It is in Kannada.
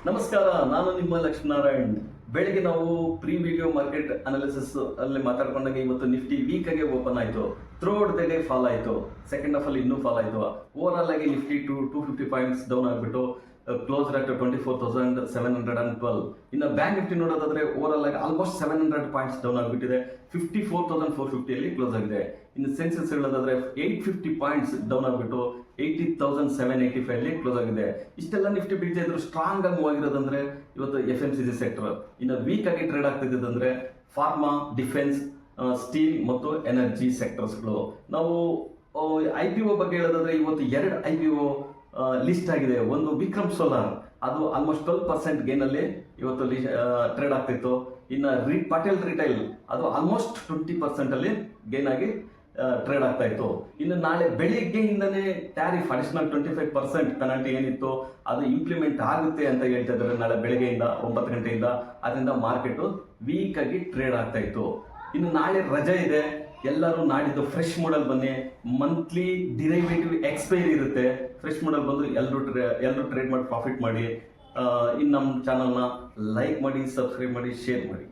ನಮಸ್ಕಾರ, ನಾನು ನಿಮ್ಮ ಲಕ್ಷ್ಮೀನಾರಾಯಣ್. ಬೆಳಗ್ಗೆ ನಾವು ಪ್ರೀ ವಿಡಿಯೋ ಮಾರ್ಕೆಟ್ ಅನಾಲಿಸಿಸ್ ಅಲ್ಲಿ ಮಾತಾಡ್ಕೊಂಡಾಗ ಇವತ್ತು ನಿಫ್ಟಿ ವೀಕ್ ಆಗಿ ಓಪನ್ ಆಯಿತು. ಥ್ರೂಔಟ್ ದ ಡೇ ಫಾಲ್ ಆಯಿತು. ಸೆಕೆಂಡ್ ಹಾಫ್ ಅಲ್ಲಿ ಇನ್ನೂ ಫಾಲ್ ಆಯಿತು. ಓವರ್ ಆಲ್ ಆಗಿ ನಿಫ್ಟಿ 250 ಪಾಯಿಂಟ್ಸ್ ಡೌನ್ ಆಗಿಬಿಟ್ಟು ಕ್ಲೋಸ್ ಅಟ್ 24,712. ಇನ್ನು ಬ್ಯಾಂಕ್ ನಿಫ್ಟಿ ನೋಡೋದಾದ್ರೆ ಓವರ್ ಆಲ್ ಆಗಿ ಆಲ್ಮೋಸ್ಟ್ 700 ಪಾಯಿಂಟ್ಸ್ ಡೌನ್ ಆಗಿಬಿಟ್ಟಿದೆ. 54,450 ಅಲ್ಲಿ ಕ್ಲೋಸ್ ಆಗಿದೆ. ಇನ್ನು ಸೆನ್ಸೆಕ್ಸ್ ಹೇಳೋದಾದ್ರೆ 850 ಪಾಯಿಂಟ್ಸ್ ಡೌನ್ ಆಗಿಬಿಟ್ಟು 80,785 ಅಲ್ಲಿ ಕ್ಲೋಸ್ ಆಗಿದೆ. ಇಷ್ಟೆಲ್ಲ ನಿಫ್ಟಿ ಬೀಳ್ತಾ ಇದ್ರು ಸ್ಟ್ರಾಂಗ್ ಆಗಿ ಮೂವ್ ಆಗಿರೋದಂದ್ರೆ ಇವತ್ತು FMCG ಸೆಕ್ಟರ್. ಇನ್ನು ವೀಕ್ ಆಗಿ ಟ್ರೇಡ್ ಆಗ್ತಿದ್ದಂದ್ರೆ ಫಾರ್ಮಾ, ಡಿಫೆನ್ಸ್, ಸ್ಟೀಲ್ ಮತ್ತು ಎನರ್ಜಿ ಸೆಕ್ಟರ್ಸ್ಗಳು. ನಾವು IPO ಬಗ್ಗೆ ಹೇಳೋದಾದ್ರೆ ಇವತ್ತು 2 IPO ಲಿಸ್ಟ್ ಆಗಿದೆ. ಒಂದು ವಿಕ್ರಮ್ ಸೋಲಾರ್, ಅದು ಆಲ್ಮೋಸ್ಟ್ 12% ಗೇನ್ ಅಲ್ಲಿ ಇವತ್ತು ಟ್ರೇಡ್ ಆಗ್ತಿತ್ತು. ಇನ್ನು ಪಟೇಲ್ ರಿಟೈಲ್ ಅದು ಆಲ್ಮೋಸ್ಟ್ 20% ಅಲ್ಲಿ ಗೇನ್ ಆಗಿ ಟ್ರೇಡ್ ಆಗ್ತಾ ಇತ್ತು. ಇನ್ನು ನಾಳೆ ಬೆಳಿಗ್ಗೆಯಿಂದನೇ ಟ್ಯಾರಿಫ್ ಅಡಿಷನಲ್ 25% ಪೆನಾಲ್ಟಿ ಏನಿತ್ತು ಅದು ಇಂಪ್ಲಿಮೆಂಟ್ ಆಗುತ್ತೆ ಅಂತ ಹೇಳ್ತಾ ಇದ್ದಾರೆ. ನಾಳೆ ಬೆಳಿಗ್ಗೆಯಿಂದ 9 ಗಂಟೆಯಿಂದ. ಅದರಿಂದ ಮಾರ್ಕೆಟ್ ವೀಕ್ ಆಗಿ ಟ್ರೇಡ್ ಆಗ್ತಾ ಇತ್ತು. ಇನ್ನು ನಾಳೆ ರಜೆ ಇದೆ. ಎಲ್ಲರೂ ನಾಡಿದ್ದು ಫ್ರೆಶ್ ಮಾಡಲ್ ಬನ್ನಿ. ಮಂತ್ಲಿ ಡಿರೈವೇಟಿವ್ ಎಕ್ಸ್ಪೈರಿ ಇರುತ್ತೆ. ಫ್ರೆಶ್ ಮಾಡಲ್ ಬಂದು ಎಲ್ಲರೂ ಟ್ರೇಡ್ ಮಾಡಿ ಪ್ರಾಫಿಟ್ ಮಾಡಿ. ಇನ್ನು ನಮ್ಮ ಚಾನಲ್ನ ಲೈಕ್ ಮಾಡಿ, ಸಬ್ಸ್ಕ್ರೈಬ್ ಮಾಡಿ, ಶೇರ್ ಮಾಡಿ.